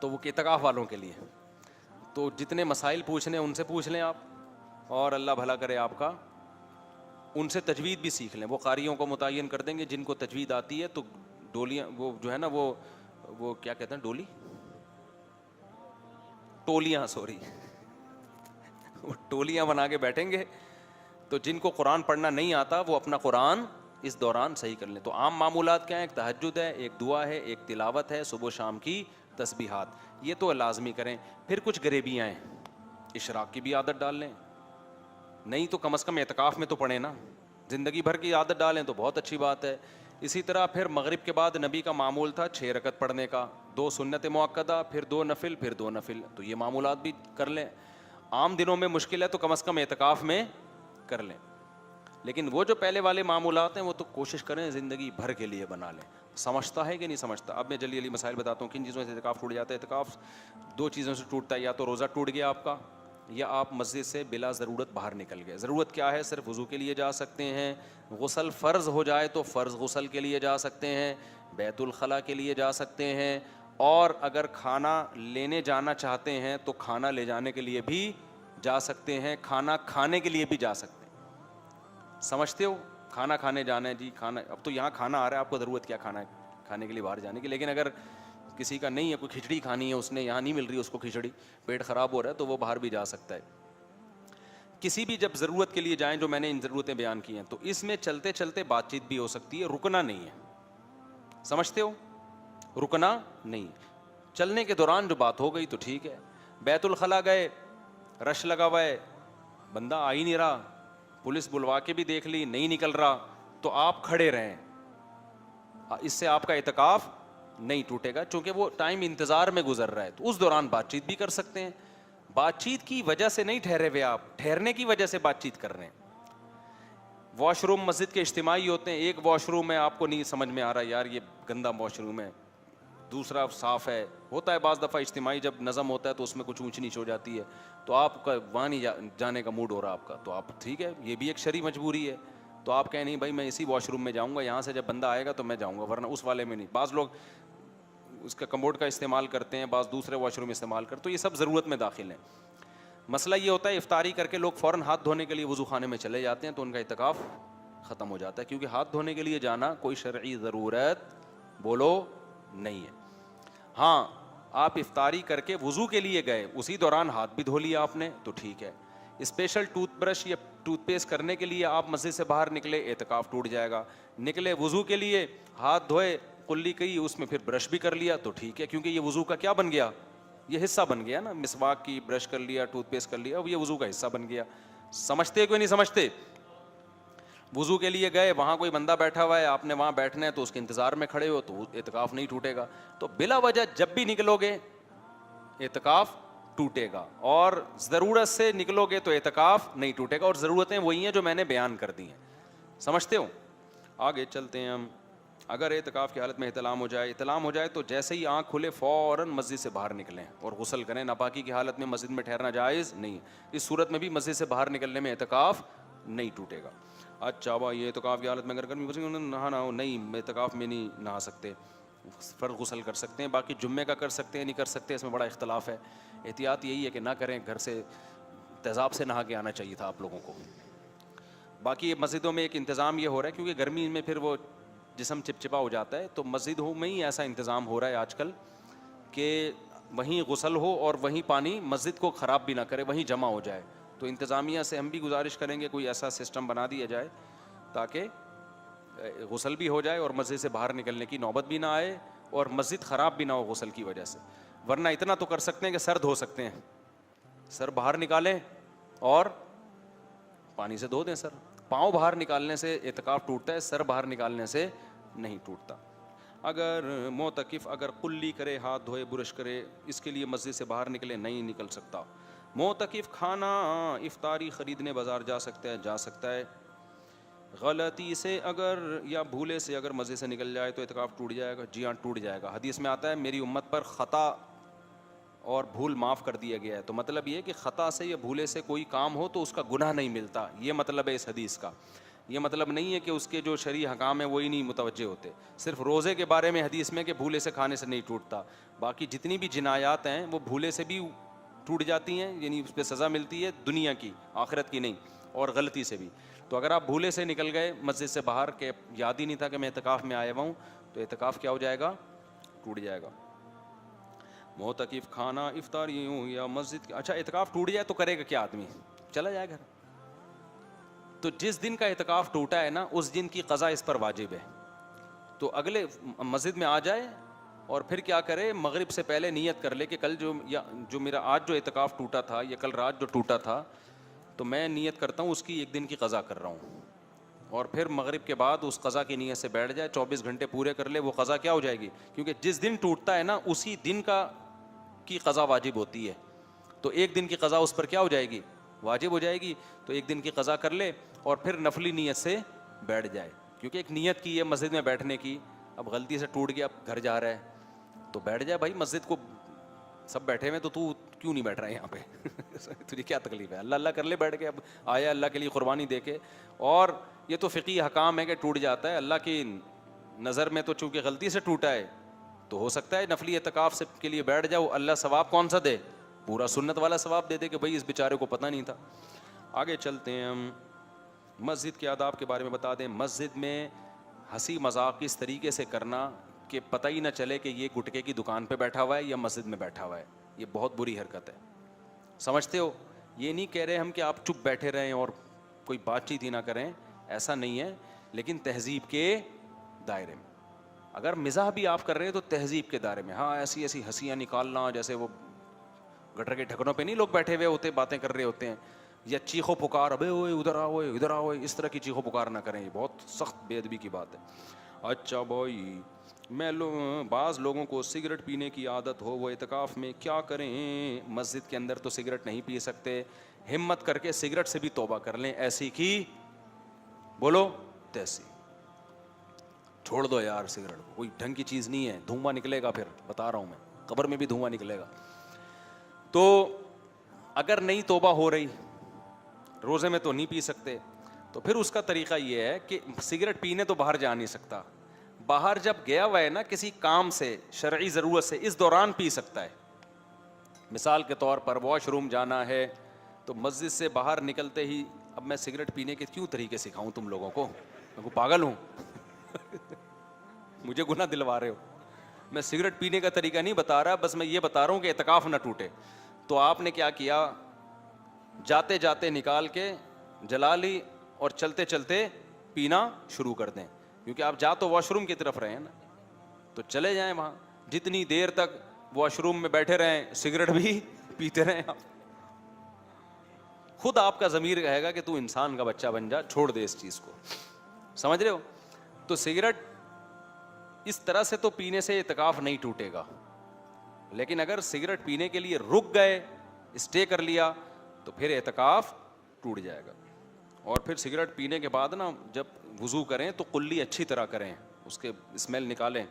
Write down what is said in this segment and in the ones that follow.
تو وہ اعتکاف والوں کے لیے. تو جتنے مسائل پوچھنے ان سے پوچھ لیں آپ, اور اللہ بھلا کرے آپ کا, ان سے تجوید بھی سیکھ لیں. وہ قاریوں کو متعین کر دیں گے جن کو تجوید آتی ہے. تو ڈولیاں وہ جو ہے نا وہ کیا کہتے ہیں, ٹولیاں وہ ٹولیاں بنا کے بیٹھیں گے. تو جن کو قرآن پڑھنا نہیں آتا وہ اپنا قرآن اس دوران صحیح کر لیں. تو عام معمولات کیا ہیں؟ ایک تہجد ہے, ایک دعا ہے, ایک تلاوت ہے, صبح و شام کی تسبیحات, یہ تو لازمی کریں. پھر کچھ غریبیاں ہیں, اشراق کی بھی عادت ڈال لیں, نہیں تو کم از کم اعتکاف میں تو پڑھیں نا. زندگی بھر کی عادت ڈالیں تو بہت اچھی بات ہے. اسی طرح پھر مغرب کے بعد نبی کا معمول تھا 6 رکعت پڑھنے کا, 2 سنت مؤکدہ, پھر 2 نفل, پھر 2 نفل. تو یہ معمولات بھی کر لیں. عام دنوں میں مشکل ہے تو کم از کم اعتکاف میں کر لیں. لیکن وہ جو پہلے والے معمولات ہیں وہ تو کوشش کریں زندگی بھر کے لیے بنا لیں. سمجھتا ہے کہ نہیں سمجھتا؟ اب میں جلدی مسائل بتاتا ہوں کن چیزوں سے اعتکاف ٹوٹ جاتا ہے. اعتکاف 2 چیزوں سے ٹوٹتا ہے, یا تو روزہ ٹوٹ گیا آپ کا, یا آپ مسجد سے بلا ضرورت باہر نکل گئے. ضرورت کیا ہے؟ صرف وضو کے لیے جا سکتے ہیں. غسل فرض ہو جائے تو فرض غسل کے لیے جا سکتے ہیں, بیت الخلاء کے لیے جا سکتے ہیں, اور اگر کھانا لینے جانا چاہتے ہیں تو کھانا لے جانے کے لیے بھی جا سکتے ہیں, کھانا کھانے کے لیے بھی جا سکتے ہیں. سمجھتے ہو؟ کھانا کھانے جانا ہے جی, کھانا, اب تو یہاں کھانا آ رہا ہے, آپ کو ضرورت کیا کھانا کھانے کے لیے باہر جانے کی. لیکن اگر کسی کا نہیں ہے, کوئی کھچڑی کھانی ہے, اس نے یہاں نہیں مل رہی اس کو کھچڑی, پیٹ خراب ہو رہا ہے, تو وہ باہر بھی جا سکتا ہے. کسی بھی جب ضرورت کے لیے جائیں, جو میں نے ان ضرورتیں بیان کی ہیں, تو اس میں چلتے چلتے بات چیت بھی ہو سکتی ہے, رکنا نہیں ہے. سمجھتے ہو؟ رکنا نہیں. چلنے کے دوران جو بات ہو گئی تو ٹھیک ہے. بیت الخلاء گئے, رش لگا ہوا ہے, بندہ آ ہی نہیں رہا, پولیس بلوا کے بھی دیکھ لی, نہیں نکل رہا, تو آپ کھڑے رہیں, اس سے آپ کا اعتکاف نہیں ٹوٹے گا, چونکہ وہ ٹائم انتظار میں گزر رہا ہے. تو اس دوران بات چیت بھی کر سکتے ہیں. بات چیت کی وجہ سے نہیں ٹھہرے ہوئے آپ, ٹھہرنے کی وجہ سے بات چیت کر رہے ہیں. واش روم مسجد کے اجتماعی ہوتے ہیں, ایک واش روم ہے آپ کو نہیں سمجھ میں آ رہا یار یہ گندا واش روم ہے, دوسرا صاف ہے. ہوتا ہے بعض دفعہ اجتماعی جب نظم ہوتا ہے تو اس میں کچھ اونچ نیچ ہو جاتی ہے, تو آپ کا وہاں نہیں جانے کا موڈ ہو رہا آپ کا, تو آپ ٹھیک ہے, یہ بھی ایک شرعی مجبوری ہے. تو آپ کہیں نہیں بھائی میں اسی واش روم میں جاؤں گا, یہاں سے جب بندہ آئے گا تو میں جاؤں گا, ورنہ اس والے میں نہیں. بعض لوگ اس کا کموڈ کا استعمال کرتے ہیں, بعض دوسرے واش روم استعمال کرتے, تو یہ سب ضرورت میں داخل ہیں. مسئلہ یہ ہوتا ہے افطاری کر کے لوگ فوراً ہاتھ دھونے کے لیے وضو خانے میں چلے جاتے ہیں, تو ان کا اعتکاف ختم ہو جاتا ہے, کیونکہ ہاتھ دھونے کے لیے جانا کوئی شرعی ضرورت بولو نہیں ہے. ہاں آپ افطاری کر کے وضو کے لیے گئے, اسی دوران ہاتھ بھی دھو لیا آپ نے تو ٹھیک ہے. اسپیشل ٹوتھ برش یا ٹوتھ پیسٹ کرنے کے لیے آپ مسجد سے باہر نکلے, اعتکاف ٹوٹ جائے گا. نکلے وضو کے لیے, ہاتھ دھوئے, کلی کی, اس میں پھر برش بھی کر لیا تو ٹھیک ہے, کیونکہ یہ وضو کا کیا بن گیا, یہ حصہ بن گیا نا. مسواک کی, برش کر لیا, ٹوتھ پیسٹ کر لیا, اب یہ وضو کا حصہ بن گیا. سمجھتے کوئی نہیں سمجھتے؟ وضو کے لیے گئے, وہاں کوئی بندہ بیٹھا ہوا ہے, آپ نے وہاں بیٹھنا ہے تو اس کے انتظار میں کھڑے ہو, تو اعتکاف نہیں ٹوٹے گا. تو بلا وجہ جب بھی نکلو گے اعتکاف ٹوٹے گا, اور ضرورت سے نکلو گے تو اعتکاف نہیں ٹوٹے گا. اور ضرورتیں وہی ہیں جو میں نے بیان کر دی ہیں. سمجھتے ہو؟ آگے چلتے ہیں ہم. اگر اعتکاف کی حالت میں احتلام ہو جائے تو جیسے ہی آنکھ کھلے فوراً مسجد سے باہر نکلیں اور غسل کریں. ناپاکی کی حالت میں مسجد میں ٹھہرنا جائز نہیں. اس صورت میں بھی مسجد سے باہر نکلنے میں اعتکاف نہیں ٹوٹے گا. اچھا بھائی یہ اعتکاف کی حالت میں اگر گرمی نہانا ہو, نہیں اعتکاف میں نہیں نہا سکتے, فرض غسل کر سکتے ہیں. باقی جمعے کا کر سکتے ہیں نہیں کر سکتے, اس میں بڑا اختلاف ہے. احتیاط یہی ہے کہ نہ کریں, گھر سے تیزاب سے نہا کے آنا چاہیے تھا آپ لوگوں کو. باقی مسجدوں میں ایک انتظام یہ ہو رہا ہے, کیونکہ گرمی میں پھر وہ جسم چپچپا ہو جاتا ہے, تو مسجدوں میں ہی ایسا انتظام ہو رہا ہے آج کل کہ وہیں غسل ہو اور وہیں پانی مسجد کو خراب بھی نہ کرے, وہیں جمع ہو جائے. تو انتظامیہ سے ہم بھی گزارش کریں گے کوئی ایسا سسٹم بنا دیا جائے تاکہ غسل بھی ہو جائے اور مسجد سے باہر نکلنے کی نوبت بھی نہ آئے, اور مسجد خراب بھی نہ ہو غسل کی وجہ سے. ورنہ اتنا تو کر سکتے ہیں کہ سر دھو سکتے ہیں, سر باہر نکالیں اور پانی سے دھو دیں سر. پاؤں باہر نکالنے سے اعتکاف ٹوٹتا ہے, سر باہر نکالنے سے نہیں ٹوٹتا. اگر معتکف اگر قلی کرے, ہاتھ دھوئے, برش کرے, اس کے لیے مسجد سے باہر نکلے, نہیں نکل سکتا. معتکف کھانا افطاری خریدنے بازار جا سکتا ہے. غلطی سے اگر یا بھولے سے اگر مسجد سے نکل جائے تو اعتکاف ٹوٹ جائے گا. جی ہاں ٹوٹ جائے گا. حدیث میں آتا ہے میری امت پر خطا اور بھول معاف کر دیا گیا ہے. تو مطلب یہ کہ خطا سے یا بھولے سے کوئی کام ہو تو اس کا گناہ نہیں ملتا, یہ مطلب ہے اس حدیث کا. یہ مطلب نہیں ہے کہ اس کے جو شرعی حکام ہیں وہی نہیں متوجہ ہوتے. صرف روزے کے بارے میں حدیث میں کہ بھولے سے کھانے سے نہیں ٹوٹتا, باقی جتنی بھی جنایات ہیں وہ بھولے سے بھی ٹوٹ جاتی ہیں, یعنی اس پہ سزا ملتی ہے دنیا کی, آخرت کی نہیں, اور غلطی سے بھی. تو اگر آپ بھولے سے نکل گئے مسجد سے باہر کہ یاد ہی نہیں تھا کہ میں اعتکاف میں آیا ہوا ہوں, تو اعتکاف کیا ہو جائے گا, ٹوٹ جائے گا. معتکف کھانا افطاری یا مسجد, اچھا اعتکاف ٹوٹ جائے تو کرے گا کیا آدمی, چلا جائے گھر. تو جس دن کا اعتکاف ٹوٹا ہے نا اس دن کی قضا اس پر واجب ہے. تو اگلے مسجد میں آ جائے اور پھر کیا کرے, مغرب سے پہلے نیت کر لے کہ کل جو میرا آج جو اعتکاف ٹوٹا تھا یا کل رات جو ٹوٹا تھا تو میں نیت کرتا ہوں اس کی ایک دن کی قضا کر رہا ہوں, اور پھر مغرب کے بعد اس قضا کی نیت سے بیٹھ جائے, 24 گھنٹے پورے کر لے, وہ قضا کیا ہو جائے گی, کیونکہ جس دن ٹوٹتا ہے نا اسی دن کی قضا واجب ہوتی ہے. تو ایک دن کی قضا اس پر کیا ہو جائے گی, واجب ہو جائے گی. تو ایک دن کی قضا کر لے اور پھر نفلی نیت سے بیٹھ جائے, کیونکہ ایک نیت کی ہے مسجد میں بیٹھنے کی, اب غلطی سے ٹوٹ گیا, اب گھر جا رہا ہے تو بیٹھ جائے بھائی, مسجد کو سب بیٹھے ہوئے تو کیوں نہیں بیٹھ رہا ہے یہاں پہ, تجھے کیا تکلیف ہے, اللہ اللہ کر لے بیٹھ کے, اب آیا اللہ کے لیے قربانی دے کے. اور یہ تو فقہی حکام ہے کہ ٹوٹ جاتا ہے, اللہ کی نظر میں تو چونکہ غلطی سے ٹوٹا ہے تو ہو سکتا ہے نفلی اعتکاف سے کے لیے بیٹھ جاؤ, اللہ ثواب کون سا دے, پورا سنت والا ثواب دے دے کہ بھائی اس بیچارے کو پتہ نہیں تھا. آگے چلتے ہیں ہم, مسجد کے آداب کے بارے میں بتا دیں. مسجد میں ہنسی مذاق اس طریقے سے کرنا کہ پتہ ہی نہ چلے کہ یہ گٹکے کی دکان پہ بیٹھا ہوا ہے یا مسجد میں بیٹھا ہوا ہے, یہ بہت بری حرکت ہے. سمجھتے ہو, یہ نہیں کہہ رہے ہم کہ آپ چپ بیٹھے رہیں اور کوئی بات چیت ہی نہ کریں, ایسا نہیں ہے, لیکن تہذیب کے دائرے میں. اگر مزاح بھی آپ کر رہے ہیں تو تہذیب کے دائرے میں, ہاں ایسی ایسی ہنسیاں نکالنا جیسے وہ گٹر کے ڈھکنوں پہ نہیں لوگ بیٹھے ہوئے ہوتے باتیں کر رہے ہوتے ہیں, یا چیخو پکار, ابے اوئے ادھر آؤ ادھر آؤ, اس طرح کی چیخو پکار نہ کریں, یہ بہت سخت بے ادبی کی بات ہے. اچھا بھائی, بعض لوگوں کو سگریٹ پینے کی عادت ہو, وہ اعتکاف میں کیا کریں؟ مسجد کے اندر تو سگریٹ نہیں پی سکتے, ہمت کر کے سگریٹ سے بھی توبہ کر لیں, ایسی کی بولو تیسی, چھوڑ دو یار سگریٹ کو, کوئی ڈھنگ کی چیز نہیں ہے, دھواں نکلے گا, پھر بتا رہا ہوں میں, قبر میں بھی دھواں نکلے گا. تو اگر نہیں توبہ ہو رہی, روزے میں تو نہیں پی سکتے, تو پھر اس کا طریقہ یہ ہے کہ سگریٹ پینے تو باہر جا نہیں سکتا, باہر جب گیا ہوا ہے نا کسی کام سے, شرعی ضرورت سے, اس دوران پی سکتا ہے. مثال کے طور پر واش روم جانا ہے تو مسجد سے باہر نکلتے ہی, اب میں سگریٹ پینے کے کیوں طریقے سکھاؤں تم لوگوں کو, میں کو پاگل ہوں مجھے گناہ دلوا رہے ہو. میں سگریٹ پینے کا طریقہ نہیں بتا رہا, بس میں یہ بتا رہا ہوں کہ اعتکاف نہ ٹوٹے. تو آپ نے کیا کیا, جاتے جاتے نکال کے جلا لی اور چلتے چلتے پینا شروع کر دیں, کیونکہ آپ جا تو واش روم کی طرف رہے ہیں نا, تو چلے جائیں وہاں, جتنی دیر تک واش روم میں بیٹھے رہیں سگریٹ بھی پیتے رہیں آپ. خود آپ کا ضمیر کہے گا کہ تو انسان کا بچہ بن جا, چھوڑ دے اس چیز کو, سمجھ رہے ہو. تو سگریٹ اس طرح سے تو پینے سے اعتکاف نہیں ٹوٹے گا, لیکن اگر سگریٹ پینے کے لیے رک گئے, اسٹے کر لیا, تو پھر اعتکاف ٹوٹ جائے گا. اور پھر سگریٹ پینے کے بعد نا جب وضو کریں تو قلی اچھی طرح کریں, اس کے اسمیل نکالیں.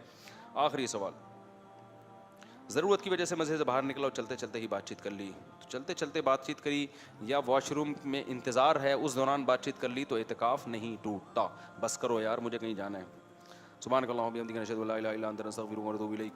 آخری سوال, ضرورت کی وجہ سے مسجد سے باہر نکلا اور چلتے چلتے ہی بات چیت کر لی, تو چلتے چلتے بات چیت کری یا واش روم میں انتظار ہے اس دوران بات چیت کر لی, تو اعتکاف نہیں ٹوٹتا. بس کرو یار, مجھے کہیں جانا ہے. سبحانک اللہم و بحمدک، نشہد ان لا الہ الا انت، نستغفرک ونتوب الیک.